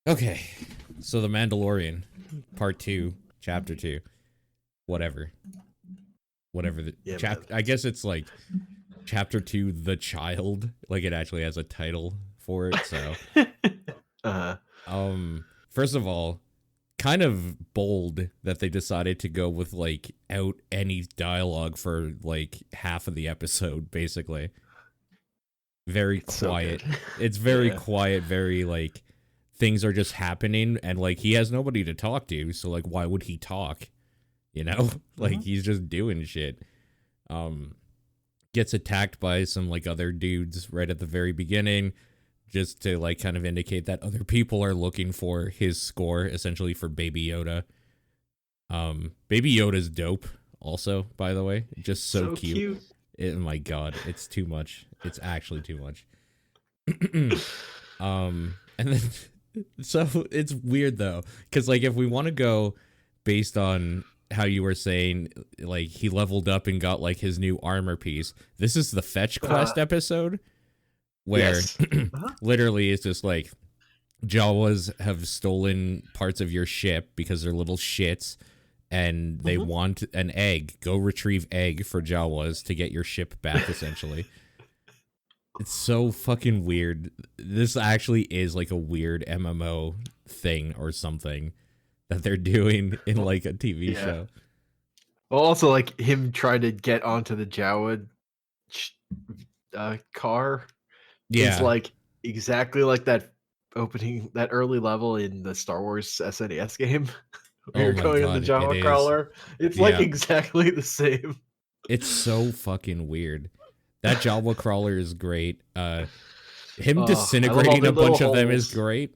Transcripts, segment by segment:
Okay, so the Mandalorian, Part 2, Chapter 2, whatever, the Yeah, man. chapter. I guess it's like Chapter 2, the child. Like it actually has a title for it. So, uh, first of all, kind of bold that they decided to go with like out any dialogue for like half of the episode, basically. Very it's so quiet. good. It's very Yeah. quiet, very like things are just happening and like he has nobody to talk to, so like why would he talk? You know? Like Mhm. he's just doing shit. Um Gets attacked by some like other dudes right at the very beginning just to like kind of indicate that other people are looking for his score essentially for Baby Yoda. Baby Yoda's dope also, by the way. Just so So cute. cute. Oh my god, it's too much. It's actually too much. And then so it's weird though, because like if we want to go based on how you were saying, like he leveled up and got like his new armor piece. This is the fetch Uh, quest episode where yes. Uh-huh. literally it's just like Jawas have stolen parts of your ship because they're little shits and they Mhm. want an egg. Go retrieve egg for Jawas to get your ship back essentially. It's so fucking weird. This actually is like a weird MMO thing or something that they're doing in Well, like a TV yeah. show. Well, also like him trying to get onto the Jawa car is Yeah. like exactly like that early level in the Star Wars SNES game where Oh you're my going on the god, it Jawa is. crawler. It's like Yeah. exactly the same. It's so fucking weird. That Jawa crawler is great. Him Oh, I love all disintegrating the a little bunch of them is holes. great.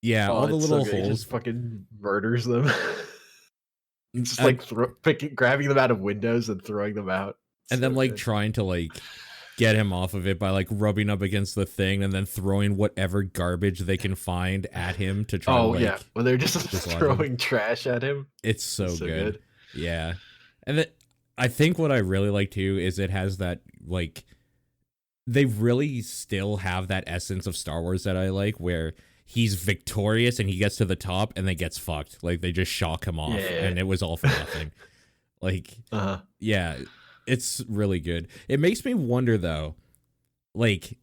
Yeah, Oh, all the it's so little good. He just holes. fucking murders them. Just Uh, like grabbing them out of windows and throwing them out. and So then like good. trying to like get him off of it by like rubbing up against the thing and then throwing whatever garbage they can find at him to try to Oh yeah, like when they're just dislodge him. throwing trash at him. It's It's so so good. good. Yeah. And then I think what I really like too is it has that like they really still have that essence of Star Wars that I like where he's victorious and he gets to the top and then gets fucked. Like they just shock him off Yeah. and it was all for nothing. Like Uh-huh. yeah, it's really good. It makes me wonder though, like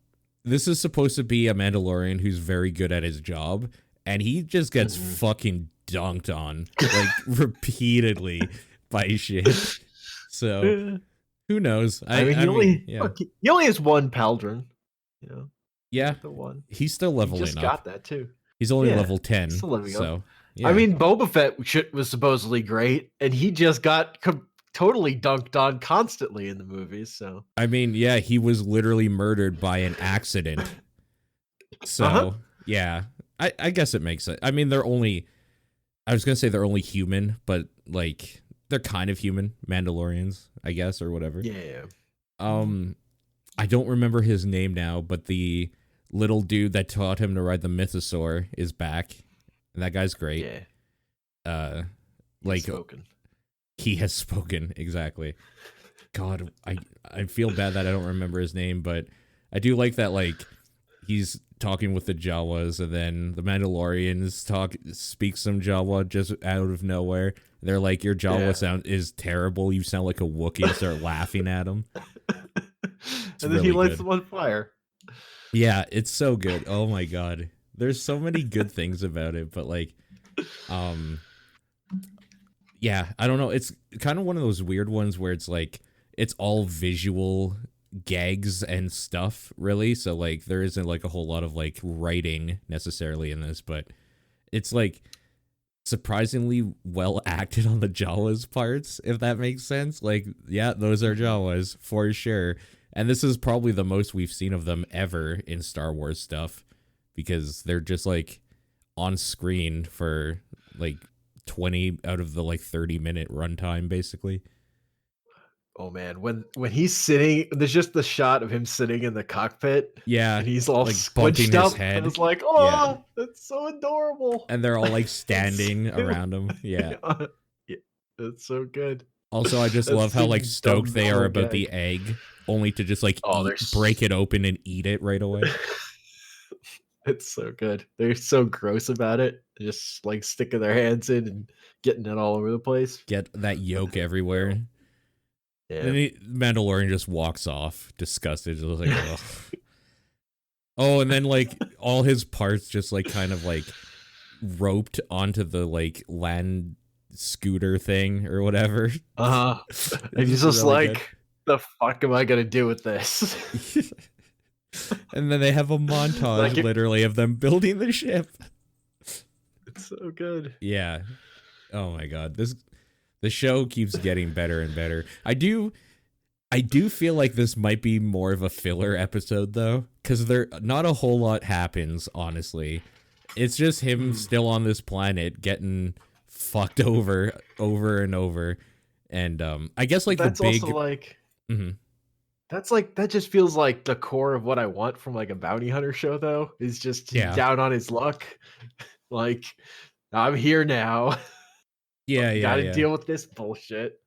this is supposed to be a Mandalorian who's very good at his job and he just gets Mhm. fucking dunked on like repeatedly by shit. So, who knows? I mean, I mean, yeah. he only has one Paldron. You know, Yeah, the one. he's still He leveling just up. got that too. He's only Yeah, level he's 10, still living up. so I yeah. mean, Boba Fett was supposedly great, and he just got totally dunked on constantly in the movies. So, I mean, yeah, he was literally murdered by an accident. uh-huh. So, yeah. I guess it makes it. I mean, I was going to say they're only human, but like they're kind of human Mandalorians, I guess or whatever. Yeah. I don't remember his name now, but the little dude that taught him to ride the mythosaur is back. And that guy's great. Yeah. Like Spoken. he has spoken exactly. God, I feel bad that I don't remember his name, but I do like that like he's talking with the Jawas and then the Mandalorians speak some Jawa just out of nowhere. They're like, your Jawa sound is terrible. You sound like a Wookiee and start laughing at him. And then really he lights good. them on fire. Yeah, it's so good. Oh my god. There's so many good things about it, but like yeah, I don't know. It's kind of one of those weird ones where it's like it's all visual gags and stuff, really. So like there isn't like a whole lot of like writing necessarily in this, but it's like surprisingly well acted on the Jawas parts, if that makes sense. Like, yeah, those are Jawas for sure. And this is probably the most we've seen of them ever in Star Wars stuff because they're just like on screen for like 20 out of the like 30-minute runtime, basically. Oh man, when he's sitting, there's just the shot of him sitting in the cockpit, Yeah, and he's all like bumping squished his up. I head. was like, Yeah. oh, that's so adorable. And they're all like That's standing so, around him. Yeah. yeah, that's so good. Also, I just That's love how such a like stoked dumb they are visual about the gag. egg, only to just like Oh, break it open and eat it right away. It's so good. They're so gross about it. Just like sticking their hands in and getting it all over the place. Get that But yolk then, you know, everywhere. yeah. Then Mandalorian just walks off, disgusted. Just like, ugh. Oh, and then like all his parts just like kind of like roped onto the like land scooter thing or whatever. And he's It's just really good. like, the fuck am I gonna do with this? And then they have a montage Like literally of them building the ship. it's so good. Yeah. Oh my god. The show keeps getting better and better. I do feel like this might be more of a filler episode though, because there not a whole lot happens, honestly. It's just him still on this planet getting fucked over and over. And I guess like the That's also big like mhm. that's like that just feels like the core of what I want from like a bounty hunter show though, is just he's Yeah. down on his luck. Like, I'm here now. Yeah, yeah, Gotta yeah. deal with this bullshit.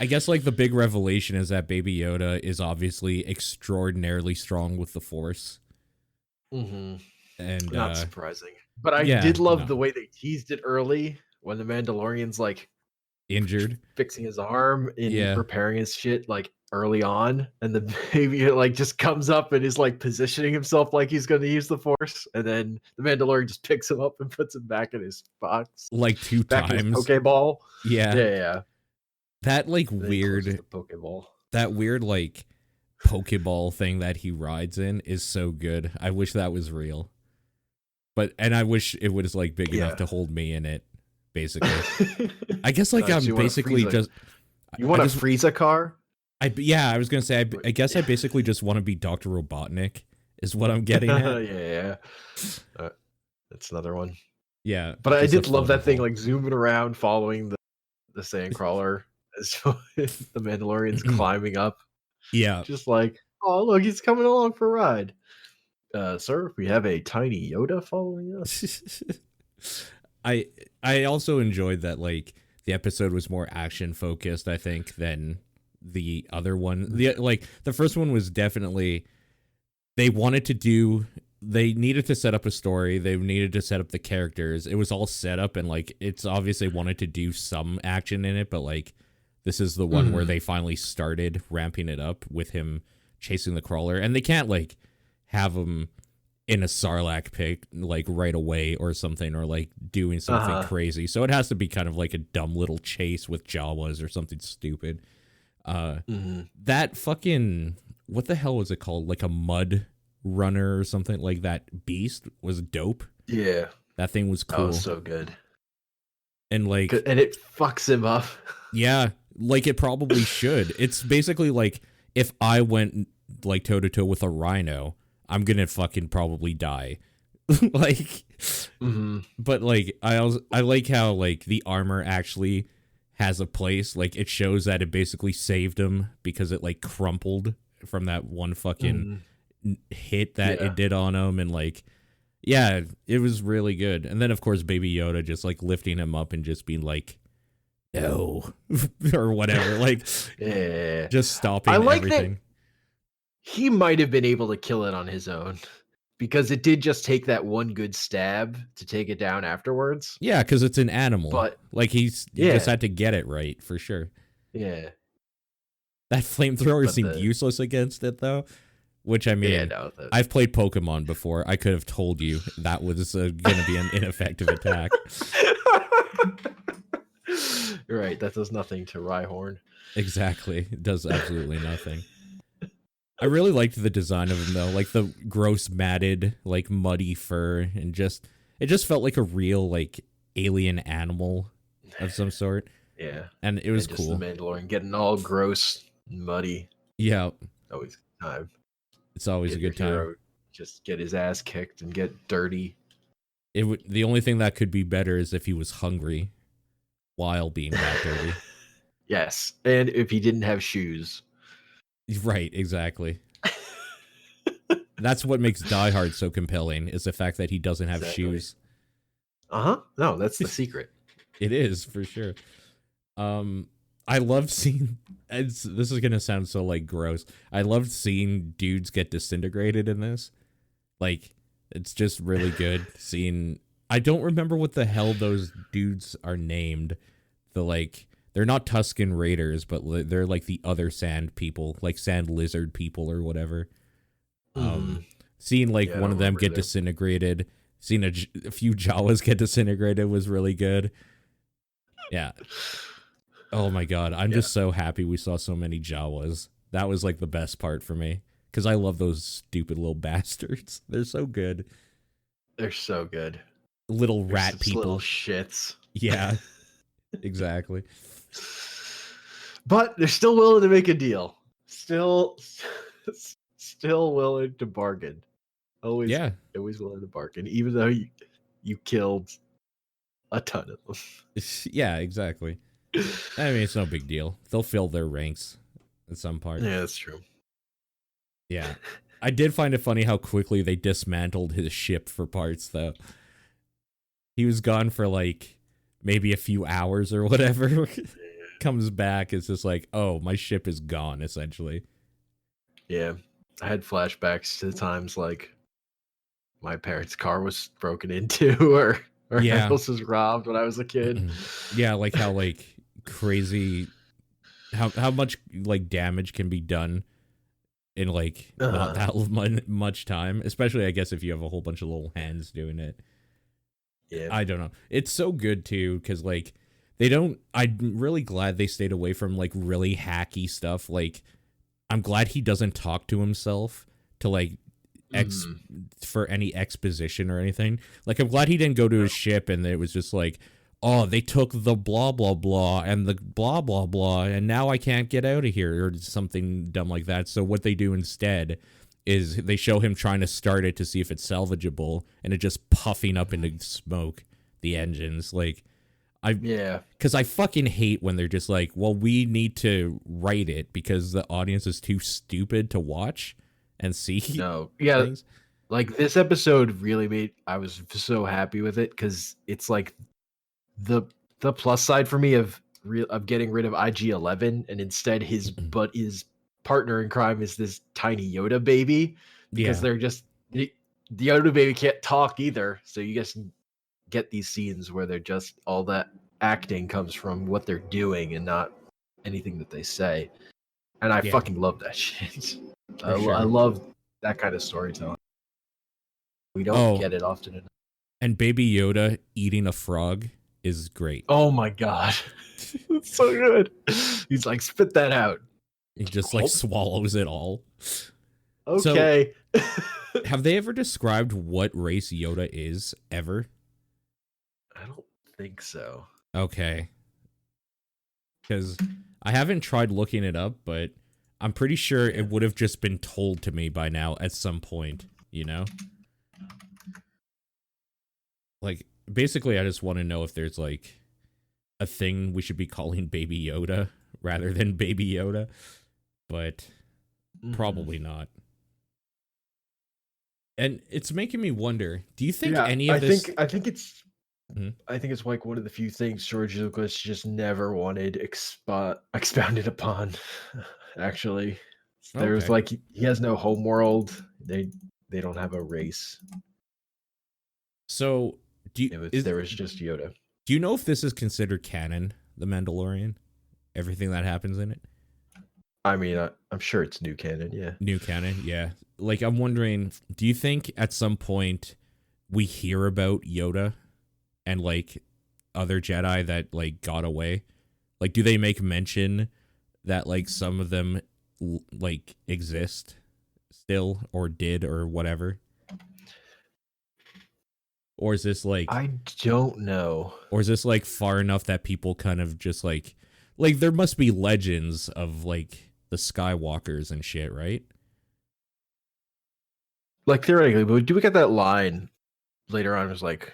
I guess like the big revelation is that Baby Yoda is obviously extraordinarily strong with the Force. Hmm. And Not surprising. But I yeah, did love no. the way they teased it early when the Mandalorian's like Injured. fixing his arm and Yeah. repairing his shit like early on, and the baby like just comes up and is like positioning himself like he's going to use the Force, and then the Mandalorian just picks him up and puts him back in his box, Like two back in his times. Pokeball. Yeah. Yeah, yeah. That like And then he closes weird the Pokeball. that weird like Pokeball thing that he rides in is so good. I wish that was real. And I wish it was like big enough Yeah. to hold me in it, basically. I guess like So I'm you wanna basically freeze a- just You want I to just freeze a car? yeah, I was gonna say I guess I basically just want to be Dr. Robotnik is what I'm getting Yeah, at. yeah. Uh, that's another one. Yeah, But I just a did love that thing, floatable. like zooming around, following the sandcrawler as the Mandalorian's climbing up, Yeah. just like, oh look, he's coming along for a ride. Sir, we have a tiny Yoda following us. I I also enjoyed that like the episode was more action focused, I think, than the other one. The first one was definitely they wanted to do they needed to set up a story, they needed to set up the characters. It was all set up and like it's obviously wanted to do some action in it, but like this is the one where they finally started ramping it up with him chasing the crawler, and they can't like have him in a Sarlacc pit like right away or something, or like doing something crazy. So it has to be kind of like a dumb little chase with Jawas or something stupid. That fucking what the hell was it called? Like a mud runner or something like that. Beast was dope. Yeah, That thing was that cool. was so good. And like And it fucks him up. yeah, like it probably should. It's basically like if I went like toe to toe with a rhino, I'm gonna fucking probably die. Like, but like I like how like the armor actually has a place. Like it shows that it basically saved him because it like crumpled from that one fucking hit that it did on him, and like yeah, it was really good. And then of course Baby Yoda just like lifting him up and just being like no or whatever, like Yeah, just stopping I like everything. that he might have been able to kill it on his own, because it did just take that one good stab to take it down afterwards. Yeah, because it's an animal. But like he just had to get it right for sure. yeah. That flamethrower But seemed useless against it though. Which I mean, Yeah, no, I've played Pokemon before. I could have told you that was going to be an ineffective attack. You're right. That does nothing to Rhyhorn. Exactly, it does absolutely nothing. I really liked the design of him though, like the gross matted, like muddy fur, and it just felt like a real like alien animal of some sort. Yeah, and it was and cool. The Mandalorian getting all gross, and muddy. Yeah, Always a good time. It's always a good time. Just get his ass kicked and get dirty. The only thing that could be better is if he was hungry while being that dirty. Yes, and if he didn't have shoes. Right, exactly. That's what makes Die Hard so compelling, is the fact that he doesn't have shoes. No, that's the secret. It is, for sure. I love seeing this is gonna sound so like gross. I loved seeing dudes get disintegrated in this. Like It's just really good seeing. I don't remember what the hell those dudes are named. They're not Tuscan Raiders, but they're like the other sand people, like sand lizard people or whatever. Mm-hmm. Seeing like Yeah, I one don't of them remember get either. disintegrated, seeing a few Jawas get disintegrated was really good. Yeah. Oh my god, I'm Yeah, just so happy we saw so many Jawas. That was like the best part for me because I love those stupid little bastards. They're so good. they're so good. Little They're rat such little people. shits. Yeah, exactly. But they're still willing to make a deal. Still, still willing to bargain. Always, Yeah. always willing to bargain, even though you killed a ton of them. Yeah, exactly. I mean, it's no big deal. They'll fill their ranks at some part. Yeah, that's true. Yeah. I did find it funny how quickly they dismantled his ship for parts, though. He was gone for like maybe a few hours or whatever. Comes back, it's just like, oh, my ship is gone, essentially. Yeah, I had flashbacks to times like my parents' car was broken into, or Yeah. house was robbed when I was a kid. Yeah, like how like crazy how much like damage can be done in like not that much time, especially I guess if you have a whole bunch of little hands doing it. Yeah. I don't know. It's so good too cuz like they don't I'm really glad they stayed away from like really hacky stuff. Like I'm glad he doesn't talk to himself to like Mhm. for any exposition or anything. Like I'm glad he didn't go to his ship and it was just like, oh, they took the blah blah blah and the blah blah blah and now I can't get out of here or something dumb like that. So what they do instead is they show him trying to start it to see if it's salvageable and it just puffing up into smoke the engines. Like Yeah. because I fucking hate when they're just like, well, we need to write it because the audience is too stupid to watch and see No. Yeah. things. Like this episode really made I was so happy with it because it's like the plus side for me of getting rid of IG-11 and instead his partner in crime is this tiny Yoda baby because Yeah. they're just the Yoda baby can't talk either, so you just get these scenes where they're just all that acting comes from what they're doing and not anything that they say, and I Yeah, fucking love that shit. for I sure. love that kind of storytelling. We don't Oh, get it often enough. and Baby Yoda eating a frog is great. Oh my god, it's so good. He's like, spit that out. He just like swallows it all. So, Okay. have they ever described what race Yoda is ever? I don't think so. Okay. Because I haven't tried looking it up, but I'm pretty sure it would have just been told to me by now at some point, you know? Like, basically, I just want to know if there's like a thing we should be calling Baby Yoda rather than Baby Yoda, but probably not. And it's making me wonder, do you think any of this... I think it's I think it's like one of the few things George Lucas just never wanted expounded upon. Actually, there's Okay. like he has no home world. They don't have a race. So, do There was just Yoda. you know if this is considered canon, The Mandalorian? Everything that happens in it? I mean, I'm sure it's new canon. Yeah. New canon, yeah. Like, I'm wondering, do you think at some point we hear about Yoda and, like, other Jedi that, like, got away? Like, do they make mention that, like, some of them, like, exist still or did or whatever? Or is this, like... I don't know. Or is this, like, far enough that people kind of just, like... Like, there must be legends of, like, the Skywalkers and shit, right? Like theoretically, but do we get that line later on? Was like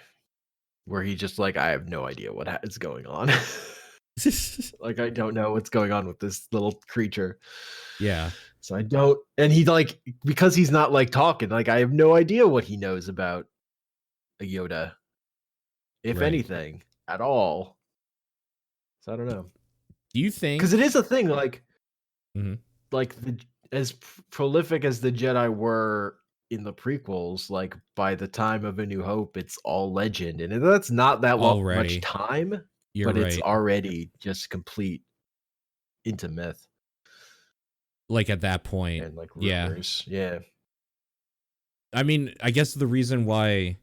where he just like, I have no idea what is going on. Like I don't know what's going on with this little creature. Yeah. So I don't, and he like because he's not like talking. Like I have no idea what he knows about a Yoda, if Right. anything at all. So I don't know. Do you think... Because it is a thing. Like, Mhm. like as prolific as the Jedi were in the prequels, like by the time of A New Hope, it's all legend, and that's not that much Already. time, You're but it's right. already just complete into myth Like at that point, and like yeah. rumors. Yeah. I mean, I guess the reason why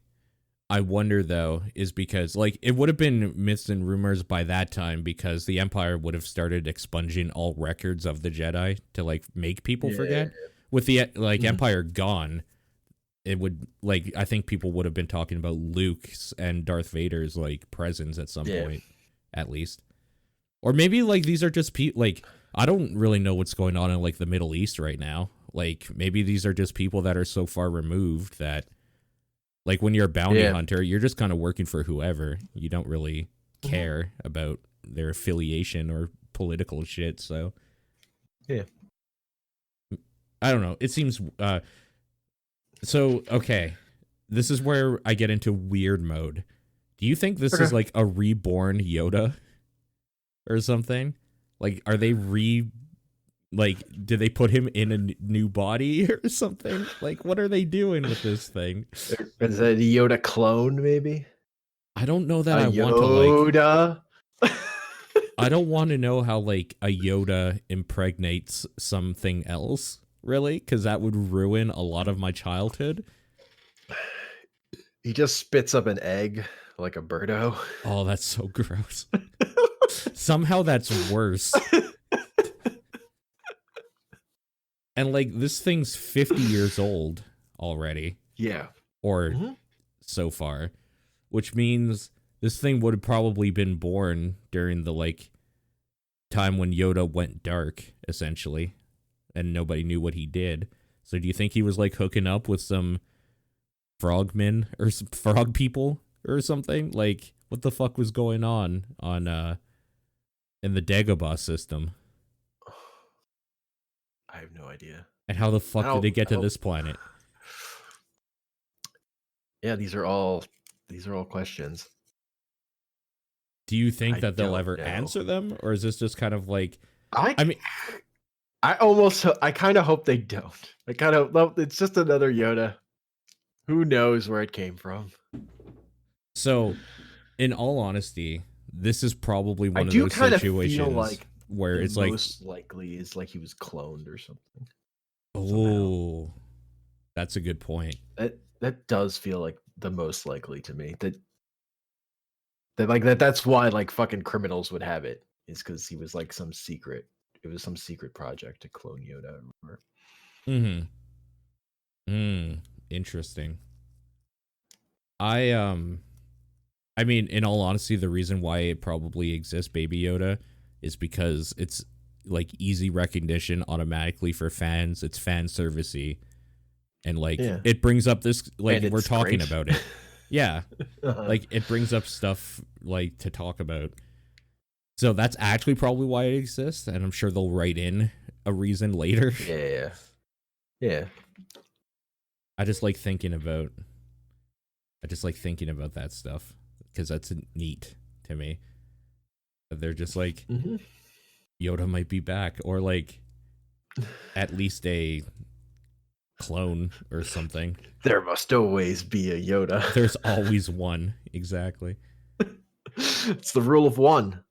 I wonder though is because like it would have been myths and rumors by that time because the Empire would have started expunging all records of the Jedi to like make people Yeah. forget. With the like Mhm. Empire gone, it would like I think people would have been talking about Luke's and Darth Vader's like presence at some Yeah. point, at least. Or maybe like these are just people like I don't really know what's going on in like the Middle East right now. Like maybe these are just people that are so far removed that like when you're a bounty Yeah. hunter, you're just kind of working for whoever. You don't really Mhm. care about their affiliation or political shit. So Yeah. I don't know. It seems so okay. This is where I get into weird mode. Do you think this is Okay. like a reborn Yoda or something? Like are they like did they put him in a new body or something? Like what are they doing with this thing? Is that a Yoda clone, maybe? I don't know that A I want to like Yoda? I don't want to know how like a Yoda impregnates something else, really, because that would ruin a lot of my childhood. He just spits up an egg like a birdo. Oh, that's so gross. Somehow that's worse. And like this thing's 50 years old already, Yeah. or Mhm. so far, which means this thing would have probably been born during the like time when Yoda went dark, essentially, and nobody knew what he did. So do you think he was like hooking up with some frogmen or some frog people or something? Like what the fuck was going on in the Dagobah system? I have no idea. And how the I fuck did don't it get I to don't this planet? Yeah, these are all questions. Do you think I that they'll don't ever know. answer them, or is this just kind of like I I mean I kind of hope they don't. I kind of it's just another Yoda. Who knows where it came from? so in all honesty, this is probably I one of do those kind of feel situations like where the it's like, most likely is like he was cloned or something somehow. oh, that's a good point. That does feel like the most likely to me. That like that's why like fucking criminals would have it is because he was like some secret. It was some secret project to clone Yoda. Or Mm-hmm. Interesting. I I mean, in all honesty, the reason why it probably exists, Baby Yoda, is because it's like easy recognition automatically for fans. It's fan servicey, and like yeah, it brings up this like and we're it's talking great. about it. Yeah, Uh-huh. like it brings up stuff like to talk about. So that's actually probably why it exists, and I'm sure they'll write in a reason later. Yeah, yeah. I just like thinking about. I just like thinking about that stuff because that's neat to me. They're just like Hmm. Yoda might be back, or like at least a clone or something. There must always be a Yoda. There's always one. Exactly. It's the rule of one.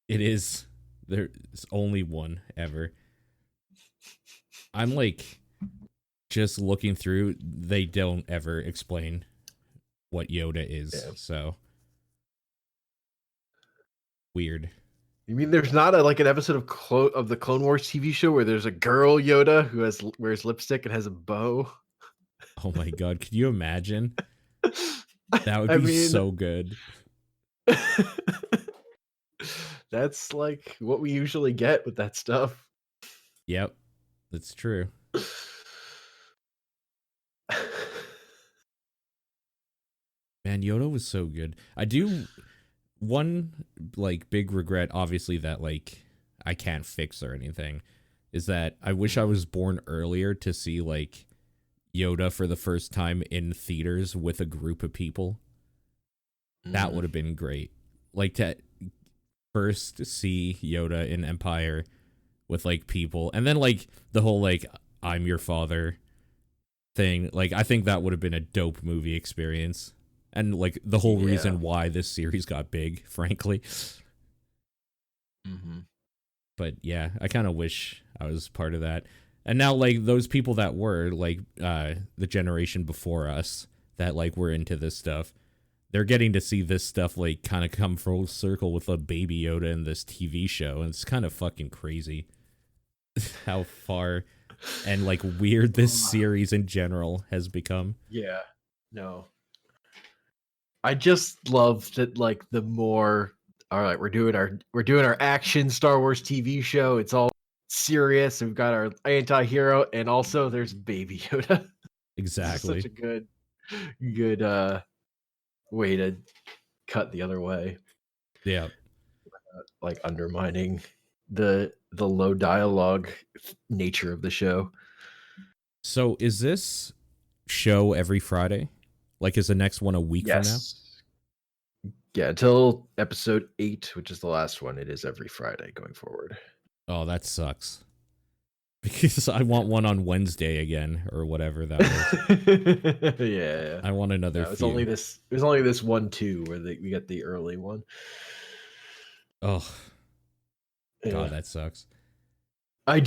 It is. There's only one ever. I'm like just looking through. They don't ever explain what Yoda is. Yeah. So weird. You mean there's not like an episode of of the Clone Wars TV show where there's a girl Yoda who wears lipstick and has a bow? Oh my god. Could you imagine? That would I be mean, so good. that's like what we usually get with that stuff. Yep. That's true. Man, Yoda was so good. I do one like big regret, obviously, that like I can't fix or anything, is that I wish I was born earlier to see like Yoda for the first time in theaters with a group of people. That Mm. would have been great. Like to first see Yoda in Empire with like people, and then like the whole like I'm your father thing. Like, I think that would have been a dope movie experience. And like the whole Yeah. reason why this series got big, frankly. Mm-hmm. But yeah, I kind of wish I was part of that. And now like those people that were like the generation before us that like were into this stuff, they're getting to see this stuff like kind of come full circle with a Baby Yoda in this TV show, and it's kind of fucking crazy how far and like weird this series in general has become. Yeah. No. I just love that like the more all right, we're doing our action Star Wars TV show. It's all serious. We've got our anti-hero and also there's Baby Yoda. This is such Exactly. a good way to cut the other way, Yeah. like undermining the low dialogue nature of the show. So is this show every Friday? Like, is the next one a week from now? Yes. Yeah, until episode 8, which is the last one, it is every Friday going forward. Oh, that sucks. Because I want one on Wednesday again, or whatever that was. Yeah. I want another No, few. it was only this one too where we get the early one. Oh, God, Yeah. that sucks. I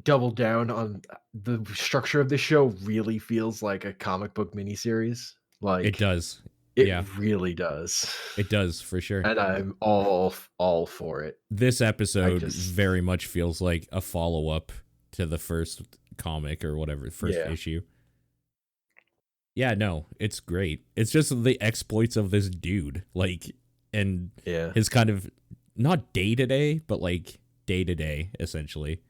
double down on the structure of the show really feels like a comic book miniseries. It Like does. it Yeah, really does. it does for sure. And I'm all for it. This I episode just very much feels like a follow up to the first comic or whatever, first yeah. issue. Yeah, no, it's great. It's just the exploits of this dude, like, and Yeah. his kind of not day to day, but like day to day, essentially.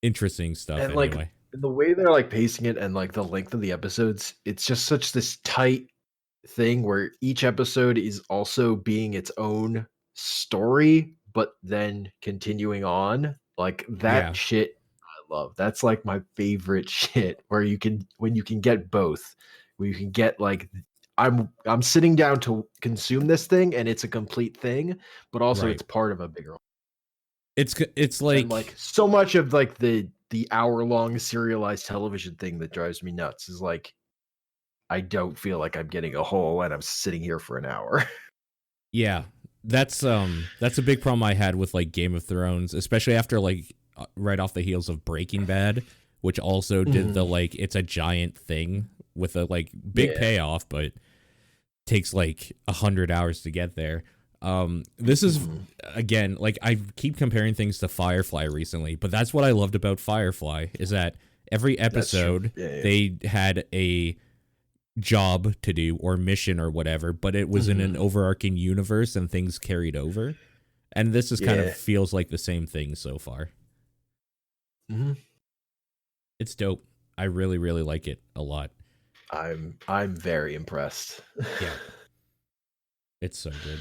Interesting stuff, And like anyway. the way they're like pacing it and like the length of the episodes, it's just such this tight thing where each episode is also being its own story, but then continuing on. Like that Yeah, shit I love. That's like my favorite shit where you can when you can get both. Where you can get like I'm sitting down to consume this thing and it's a complete thing, but also right. it's part of a bigger It's and like like so much of like the hour long serialized television thing that drives me nuts is like I don't feel like I'm getting a whole and I'm sitting here for an hour. yeah, that's a big problem I had with like Game of Thrones, especially after like right off the heels of Breaking Bad, which also did the Mhm. like it's a giant thing with a like big Yeah. payoff, but takes like 100 hours to get there. This is Mhm. again like I keep comparing things to Firefly recently, but that's what I loved about Firefly is that every That's true. episode Yeah, yeah. they had a job to do or mission or whatever, but it was in an Mhm. overarching universe and things carried over. And this is kind of Yeah. feels like the same thing so far. Mhm. It's dope. I really, really like it a lot. I'm very impressed. Yeah, it's so good.